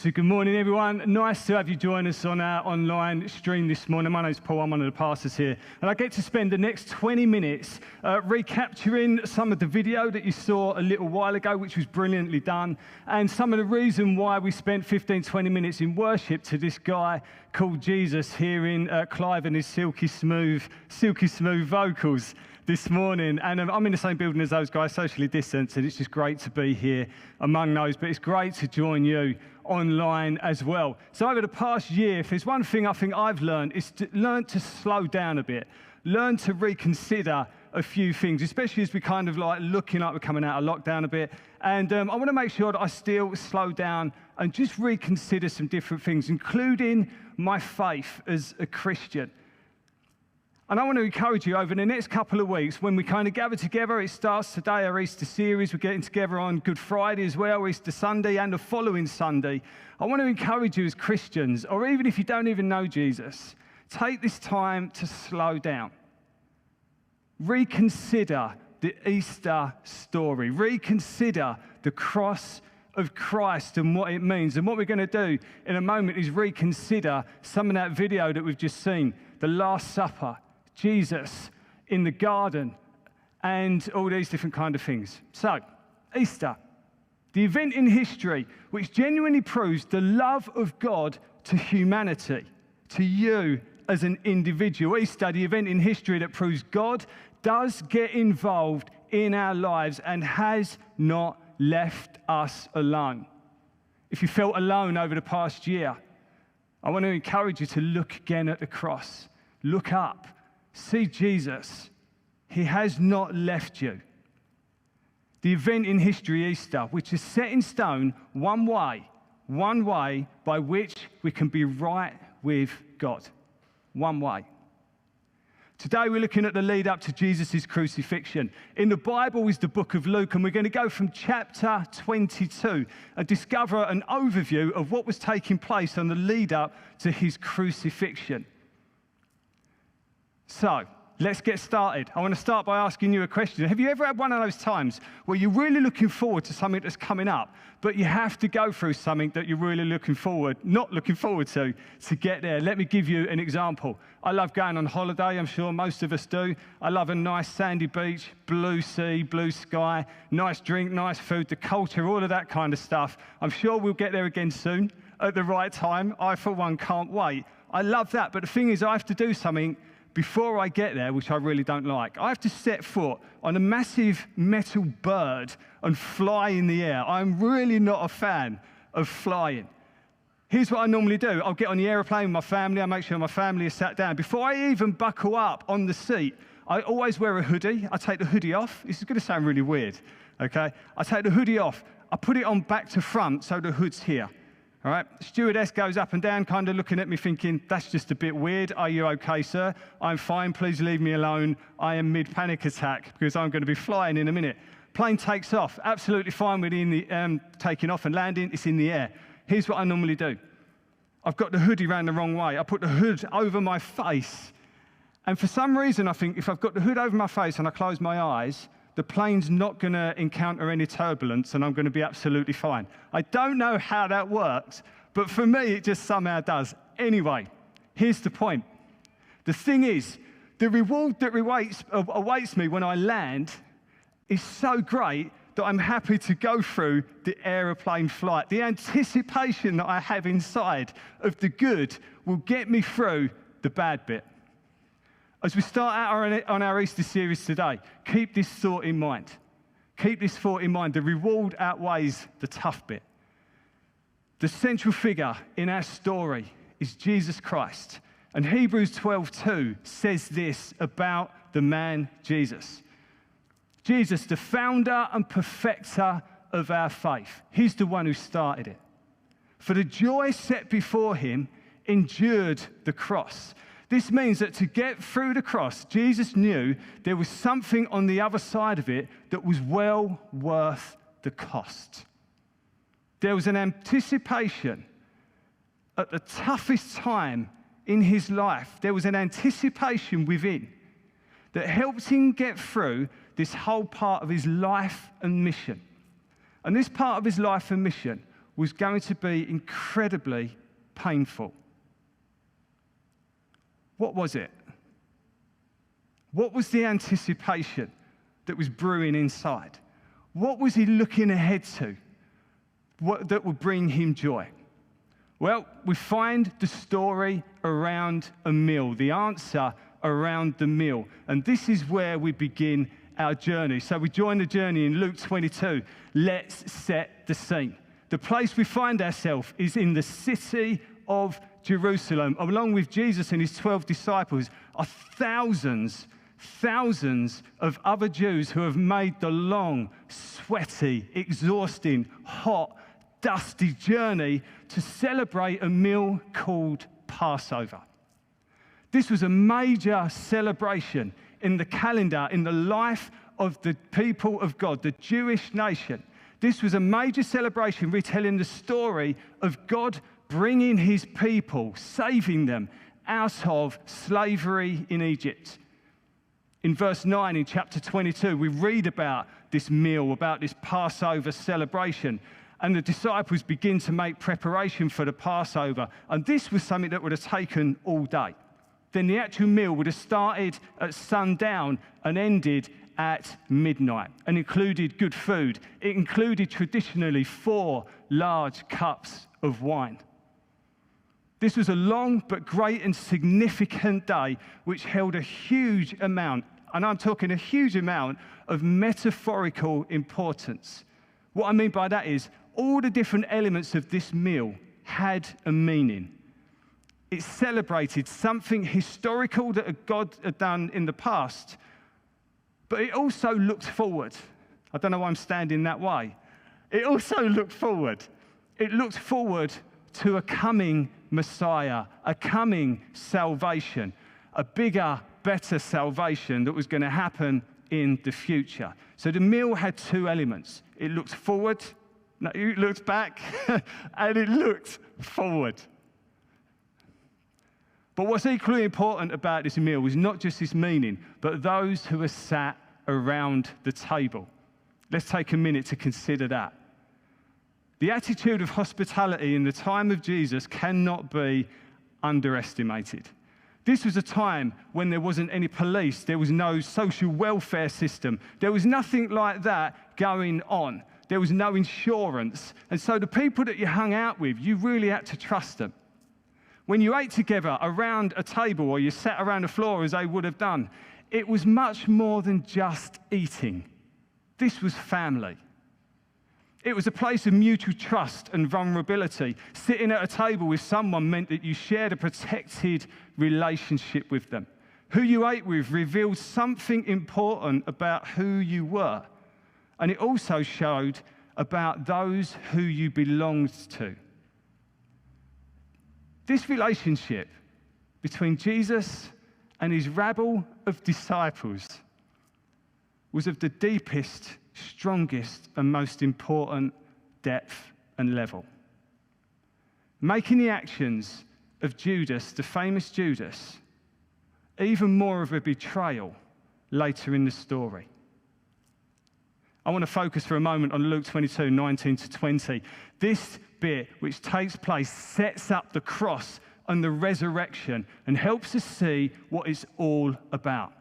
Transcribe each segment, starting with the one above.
So good morning, everyone. Nice to have you join us on our online stream this morning. My name's Paul. I'm one of the pastors here. And I get to spend the next 20 minutes recapturing some of the video that you saw a little while ago, which was brilliantly done, and some of the reason why we spent 15, 20 minutes in worship to this guy called Jesus here in Clive and his silky smooth vocals this morning. And I'm in the same building as those guys, socially distanced, and it's just great to be here among those. But it's great to join you online as well. So over the past year, if there's one thing I think I've learned, is to learn to slow down a bit, learn to reconsider a few things, especially as we kind of like looking like we're coming out of lockdown a bit. And I want to make sure that I still slow down and just reconsider some different things, including my faith as a Christian. And I want to encourage you over the next couple of weeks, when we kind of gather together, it starts today, our Easter series. We're getting together on Good Friday as well, Easter Sunday, and the following Sunday. I want to encourage you as Christians, or even if you don't even know Jesus, take this time to slow down. Reconsider the Easter story. Reconsider the cross of Christ and what it means. And what we're going to do in a moment is reconsider some of that video that we've just seen, the Last Supper, Jesus in the garden, and all these different kind of things. So, Easter, the event in history which genuinely proves the love of God to humanity, to you as an individual. Easter, the event in history that proves God does get involved in our lives and has not left us alone. If you felt alone over the past year, I want to encourage you to look again at the cross. Look up. See Jesus. He has not left you. The event in history, Easter, which is set in stone one way by which we can be right with God. One way. Today we're looking at the lead up to Jesus' crucifixion. In the Bible is the book of Luke, and we're going to go from chapter 22 and discover an overview of what was taking place on the lead up to his crucifixion. So, let's get started. I want to start by asking you a question. Have you ever had one of those times where you're really looking forward to something that's coming up, but you have to go through something that you're really not looking forward to get there? Let me give you an example. I love going on holiday. I'm sure most of us do. I love a nice sandy beach, blue sea, blue sky, nice drink, nice food, the culture, all of that kind of stuff. I'm sure we'll get there again soon at the right time. I, for one, can't wait. I love that. But the thing is, I have to do something before I get there, which I really don't like. I have to set foot on a massive metal bird and fly in the air. I'm really not a fan of flying. Here's what I normally do. I'll get on the aeroplane with my family. I make sure my family is sat down. Before I even buckle up on the seat, I always wear a hoodie. I take the hoodie off. This is going to sound really weird, okay? I take the hoodie off. I put it on back to front so the hood's here. All right, stewardess goes up and down, kind of looking at me thinking, that's just a bit weird. Are you okay, sir? I'm fine, please leave me alone. I am mid-panic attack because I'm going to be flying in a minute. Plane takes off, absolutely fine with taking off and landing, it's in the air. Here's what I normally do. I've got the hoodie round the wrong way. I put the hood over my face. And for some reason, I think if I've got the hood over my face and I close my eyes, the plane's not going to encounter any turbulence and I'm going to be absolutely fine. I don't know how that works, but for me, it just somehow does. Anyway, here's the point. The thing is, the reward that awaits me when I land is so great that I'm happy to go through the aeroplane flight. The anticipation that I have inside of the good will get me through the bad bit. As we start out on our Easter series today, keep this thought in mind. Keep this thought in mind. The reward outweighs the tough bit. The central figure in our story is Jesus Christ. And Hebrews 12:2 says this about the man Jesus. Jesus, the founder and perfecter of our faith. He's the one who started it. For the joy set before him, endured the cross. This means that to get through the cross, Jesus knew there was something on the other side of it that was well worth the cost. There was an anticipation at the toughest time in his life. There was an anticipation within that helped him get through this whole part of his life and mission. And this part of his life and mission was going to be incredibly painful. What was it? What was the anticipation that was brewing inside? What was he looking ahead to that would bring him joy? Well, we find the story around a meal, the answer around the meal. And this is where we begin our journey. So we join the journey in Luke 22. Let's set the scene. The place we find ourselves is in the city of Jerusalem. Along with Jesus and his 12 disciples are thousands of other Jews who have made the long, sweaty, exhausting, hot, dusty journey to celebrate a meal called Passover. This was a major celebration in the calendar, in the life of the people of God, the Jewish nation. This was a major celebration retelling the story of God bringing his people, saving them out of slavery in Egypt. In verse 9 in chapter 22, we read about this meal, about this Passover celebration. And the disciples begin to make preparation for the Passover. And this was something that would have taken all day. Then the actual meal would have started at sundown and ended at midnight and included good food. It included traditionally 4 large cups of wine. This was a long but great and significant day which held a huge amount, and I'm talking a huge amount, of metaphorical importance. What I mean by that is all the different elements of this meal had a meaning. It celebrated something historical that God had done in the past, but it also looked forward. I don't know why I'm standing that way. It also looked forward. It looked forward to a coming Messiah, a coming salvation, a bigger, better salvation that was going to happen in the future. So the meal had 2 elements. It looked forward, no, it looked back, and it looked forward. But what's equally important about this meal was not just its meaning, but those who were sat around the table. Let's take a minute to consider that. The attitude of hospitality in the time of Jesus cannot be underestimated. This was a time when there wasn't any police, there was no social welfare system, there was nothing like that going on. There was no insurance. And so the people that you hung out with, you really had to trust them. When you ate together around a table or you sat around the floor as they would have done, it was much more than just eating. This was family. It was a place of mutual trust and vulnerability. Sitting at a table with someone meant that you shared a protected relationship with them. Who you ate with revealed something important about who you were. And it also showed about those who you belonged to. This relationship between Jesus and his rabble of disciples was of the deepest, strongest, and most important depth and level, making the actions of Judas, the famous Judas, even more of a betrayal later in the story. I want to focus for a moment on Luke 22, 19 to 20. This bit, which takes place, sets up the cross and the resurrection and helps us see what it's all about.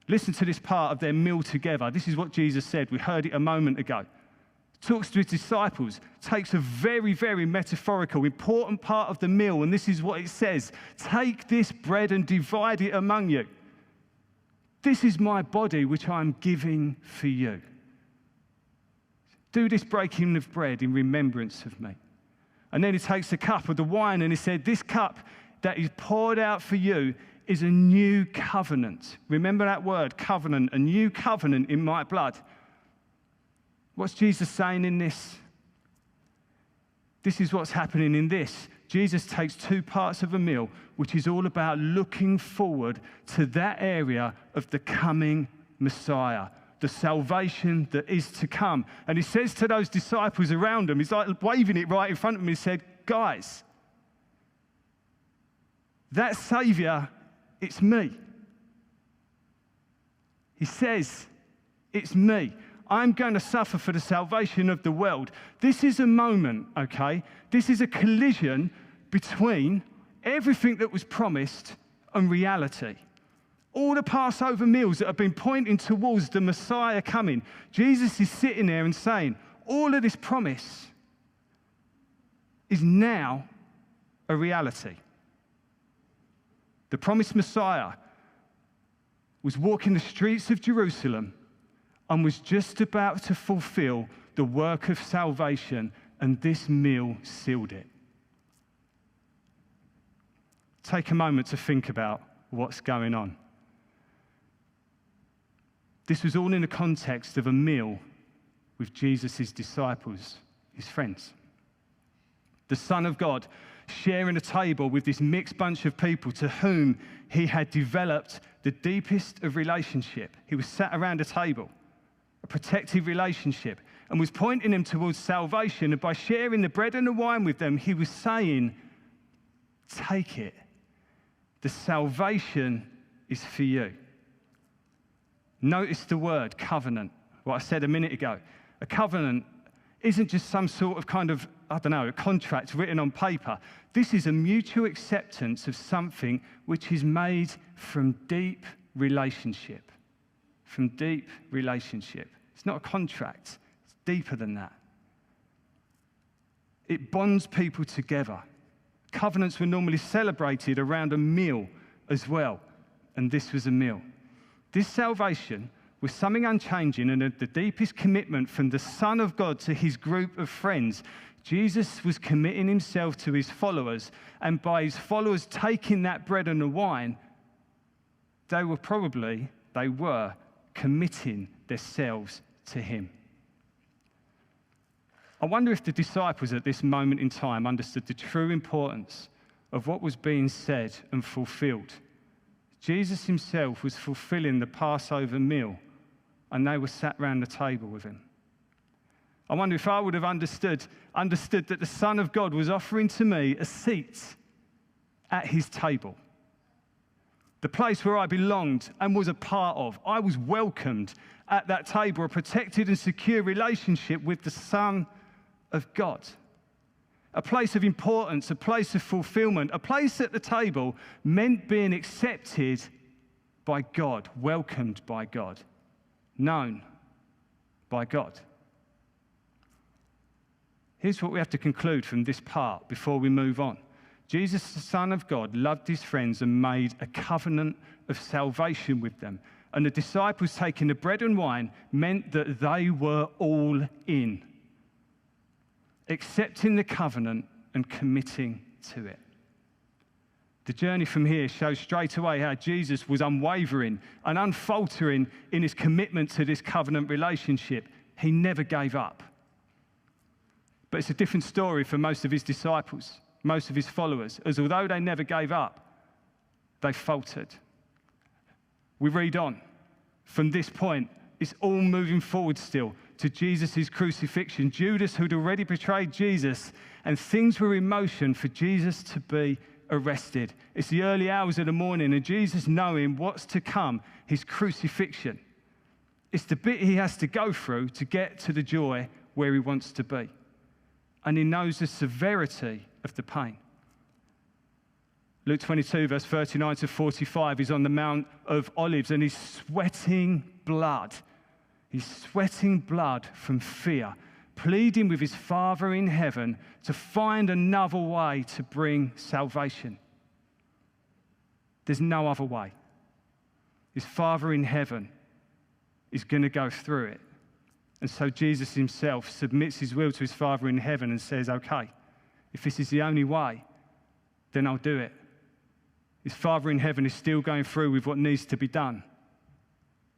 Listen to this part of their meal together. This is what Jesus said. We heard it a moment ago. Talks to his disciples, takes a very, very metaphorical, important part of the meal, and this is what it says. Take this bread and divide it among you. This is my body, which I am giving for you. Do this breaking of bread in remembrance of me. And then he takes a cup of the wine and he said, this cup that is poured out for you is a new covenant. Remember that word, covenant, a new covenant in my blood. What's Jesus saying in this? This is what's happening in this. Jesus takes 2 parts of a meal, which is all about looking forward to that area of the coming Messiah, the salvation that is to come. And he says to those disciples around him, he's like waving it right in front of them, he said, guys, that Savior, it's me. He says, it's me. I'm going to suffer for the salvation of the world. This is a moment, okay? This is a collision between everything that was promised and reality. All the Passover meals that have been pointing towards the Messiah coming, Jesus is sitting there and saying, all of this promise is now a reality. The promised Messiah was walking the streets of Jerusalem and was just about to fulfill the work of salvation, and this meal sealed it. Take a moment to think about what's going on. This was all in the context of a meal with Jesus' disciples, his friends. The Son of God sharing a table with this mixed bunch of people to whom he had developed the deepest of relationship. He was sat around a table, a protective relationship, and was pointing them towards salvation. And by sharing the bread and the wine with them, he was saying, take it. The salvation is for you. Notice the word covenant, what I said a minute ago. A covenant isn't just some sort of a contract written on paper. This is a mutual acceptance of something which is made from deep relationship. From deep relationship. It's not a contract. It's deeper than that. It bonds people together. Covenants were normally celebrated around a meal as well, and this was a meal. This salvation was something unchanging and the deepest commitment from the Son of God to his group of friends. Jesus was committing himself to his followers, and by his followers taking that bread and the wine, they were committing themselves to him. I wonder if the disciples at this moment in time understood the true importance of what was being said and fulfilled. Jesus himself was fulfilling the Passover meal, and they were sat round the table with him. I wonder if I would have understood that the Son of God was offering to me a seat at his table. The place where I belonged and was a part of. I was welcomed at that table, a protected and secure relationship with the Son of God. A place of importance, a place of fulfillment, a place at the table meant being accepted by God, welcomed by God, known by God. Here's what we have to conclude from this part before we move on. Jesus, the Son of God, loved his friends and made a covenant of salvation with them. And the disciples taking the bread and wine meant that they were all in, accepting the covenant and committing to it. The journey from here shows straight away how Jesus was unwavering and unfaltering in his commitment to this covenant relationship. He never gave up. But it's a different story for most of his disciples, most of his followers, as although they never gave up, they faltered. We read on. From this point, it's all moving forward still to Jesus' crucifixion. Judas, who'd already betrayed Jesus, and things were in motion for Jesus to be arrested. It's the early hours of the morning, and Jesus, knowing what's to come, his crucifixion. It's the bit he has to go through to get to the joy where he wants to be. And he knows the severity of the pain. Luke 22, verse 39 to 45, he's on the Mount of Olives, and he's sweating blood. He's sweating blood from fear, pleading with his Father in heaven to find another way to bring salvation. There's no other way. His Father in heaven is going to go through it. And so Jesus himself submits his will to his Father in heaven and says, okay, if this is the only way, then I'll do it. His Father in heaven is still going through with what needs to be done.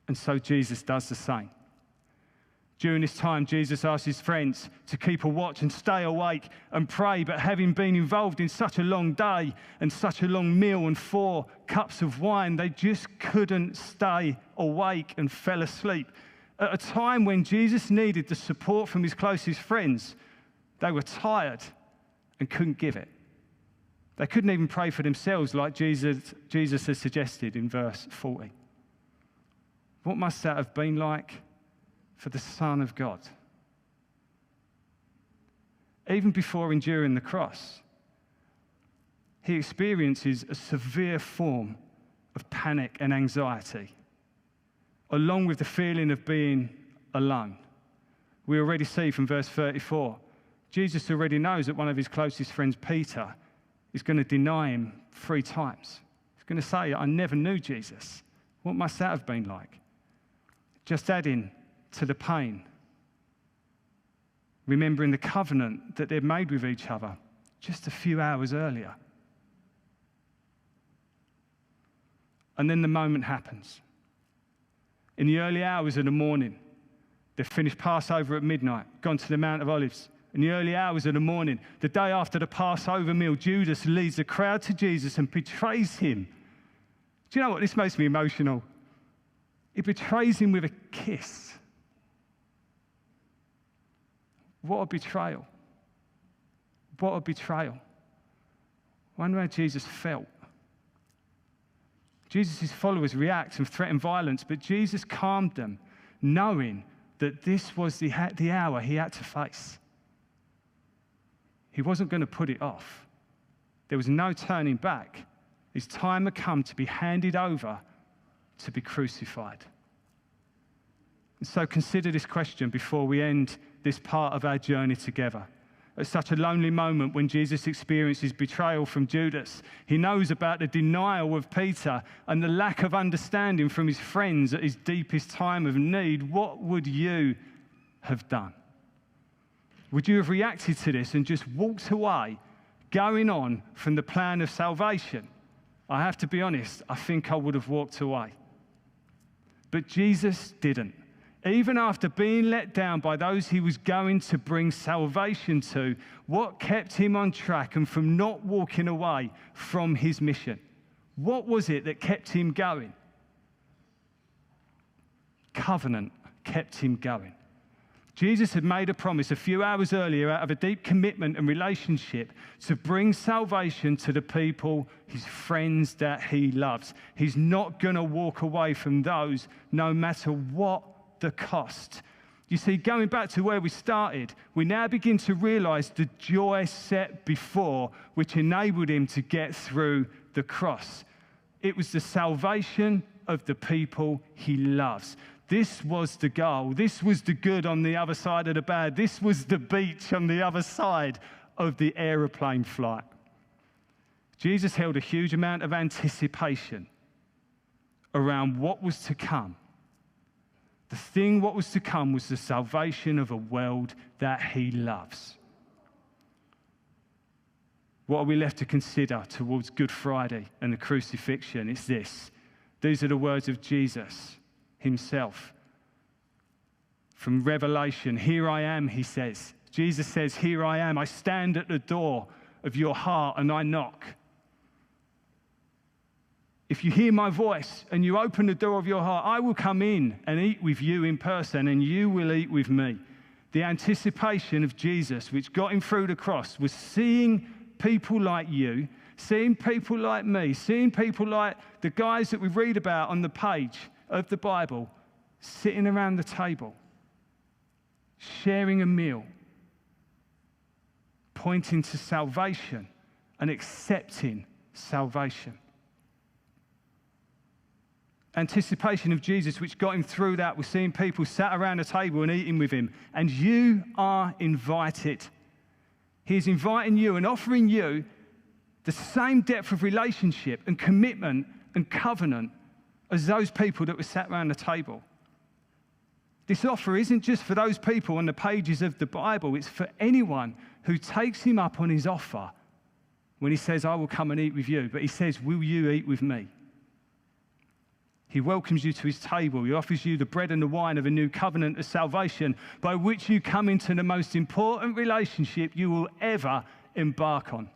And so Jesus does the same. During this time, Jesus asked his friends to keep a watch and stay awake and pray, but having been involved in such a long day and such a long meal and 4 cups of wine, they just couldn't stay awake and fell asleep. At a time when Jesus needed the support from his closest friends, they were tired and couldn't give it. They couldn't even pray for themselves like Jesus has suggested in verse 40. What must that have been like for the Son of God. Even before enduring the cross, he experiences a severe form of panic and anxiety, along with the feeling of being alone. We already see from verse 34, Jesus already knows that one of his closest friends, Peter, is going to deny him 3 times. He's going to say, I never knew Jesus. What must that have been like? Just adding to the pain, remembering the covenant that they'd made with each other just a few hours earlier. And then the moment happens. In the early hours of the morning, they've finished Passover at midnight, gone to the Mount of Olives. In the early hours of the morning, the day after the Passover meal, Judas leads the crowd to Jesus and betrays him. Do you know what? This makes me emotional. He betrays him with a kiss. What a betrayal. What a betrayal. I wonder how Jesus felt. Jesus' followers react and threaten violence, but Jesus calmed them, knowing that this was the hour he had to face. He wasn't going to put it off. There was no turning back. His time had come to be handed over to be crucified. And so consider this question before we end this part of our journey together. At such a lonely moment when Jesus experiences betrayal from Judas, he knows about the denial of Peter and the lack of understanding from his friends at his deepest time of need. What would you have done? Would you have reacted to this and just walked away, going on from the plan of salvation? I have to be honest, I think I would have walked away. But Jesus didn't. Even after being let down by those he was going to bring salvation to, what kept him on track and from not walking away from his mission? What was it that kept him going? Covenant kept him going. Jesus had made a promise a few hours earlier out of a deep commitment and relationship to bring salvation to the people, his friends that he loves. He's not going to walk away from those no matter what the cost. You see, going back to where we started, we now begin to realize the joy set before, which enabled him to get through the cross. It was the salvation of the people he loves. This was the goal. This was the good on the other side of the bad. This was the beach on the other side of the aeroplane flight. Jesus held a huge amount of anticipation around what was to come. The thing what was to come was the salvation of a world that he loves. What are we left to consider towards Good Friday and the crucifixion? It's this. These are the words of Jesus himself. From Revelation, here I am, he says. Jesus says, here I am. I stand at the door of your heart and I knock. If you hear my voice and you open the door of your heart, I will come in and eat with you in person and you will eat with me. The anticipation of Jesus, which got him through the cross, was seeing people like you, seeing people like me, seeing people like the guys that we read about on the page of the Bible, sitting around the table, sharing a meal, pointing to salvation and accepting salvation. Anticipation of Jesus, which got him through that, was seeing people sat around a table and eating with him. And you are invited. He's inviting you and offering you the same depth of relationship and commitment and covenant as those people that were sat around the table. This offer isn't just for those people on the pages of the Bible. It's for anyone who takes him up on his offer when he says, I will come and eat with you. But he says, will you eat with me? He welcomes you to his table. He offers you the bread and the wine of a new covenant of salvation by which you come into the most important relationship you will ever embark on.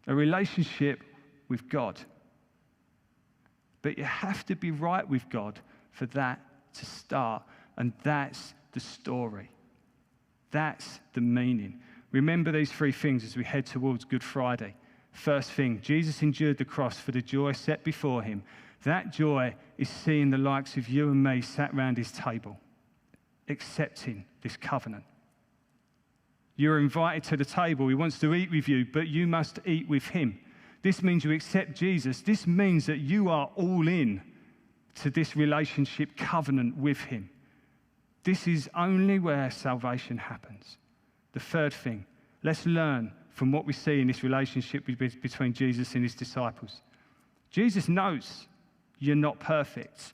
A relationship with God. But you have to be right with God for that to start. And that's the story. That's the meaning. Remember these 3 things as we head towards Good Friday. First thing, Jesus endured the cross for the joy set before him. That joy is seeing the likes of you and me sat round his table, accepting this covenant. You're invited to the table. He wants to eat with you, but you must eat with him. This means you accept Jesus. This means that you are all in to this relationship covenant with him. This is only where salvation happens. The third thing, let's learn from what we see in this relationship between Jesus and his disciples. Jesus knows you're not perfect.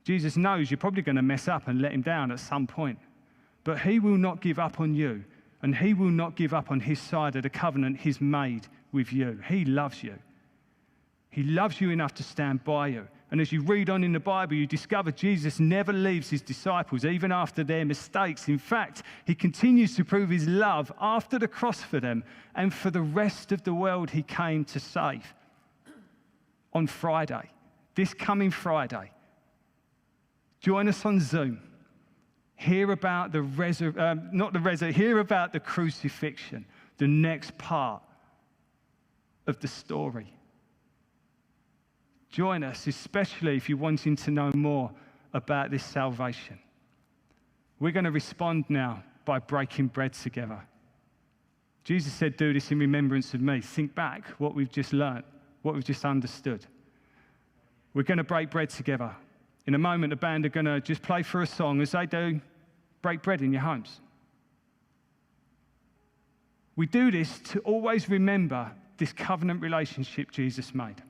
Jesus knows you're probably going to mess up and let him down at some point. But he will not give up on you, and he will not give up on his side of the covenant he's made with you. He loves you. He loves you enough to stand by you. And as you read on in the Bible, you discover Jesus never leaves his disciples, even after their mistakes. In fact, he continues to prove his love after the cross for them and for the rest of the world he came to save. On Friday, this coming Friday, join us on Zoom. Hear about hear about the crucifixion, the next part of the story. Join us, especially if you're wanting to know more about this salvation. We're going to respond now by breaking bread together. Jesus said, do this in remembrance of me. Think back what we've just learned, what we've just understood. We're going to break bread together. In a moment, the band are going to just play for a song. As they do, break bread in your homes. We do this to always remember this covenant relationship Jesus made.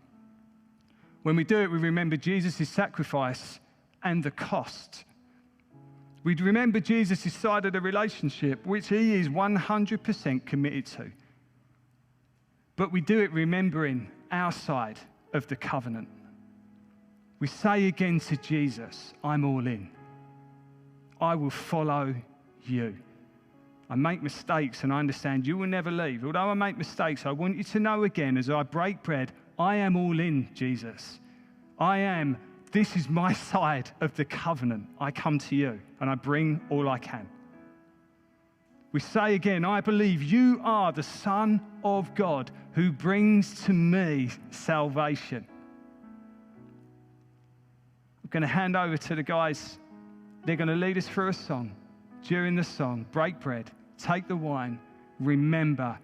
When we do it, we remember Jesus' sacrifice and the cost. We remember Jesus' side of the relationship, which he is 100% committed to. But we do it remembering our side of the covenant. We say again to Jesus, I'm all in. I will follow you. I make mistakes and I understand you will never leave. Although I make mistakes, I want you to know again as I break bread, I am all in, Jesus. This is my side of the covenant. I come to you and I bring all I can. We say again, I believe you are the Son of God who brings to me salvation. I'm going to hand over to the guys. They're going to lead us through a song. During the song, break bread, take the wine, remember,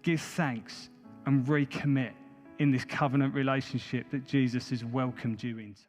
give thanks, and recommit in this covenant relationship that Jesus has welcomed you into.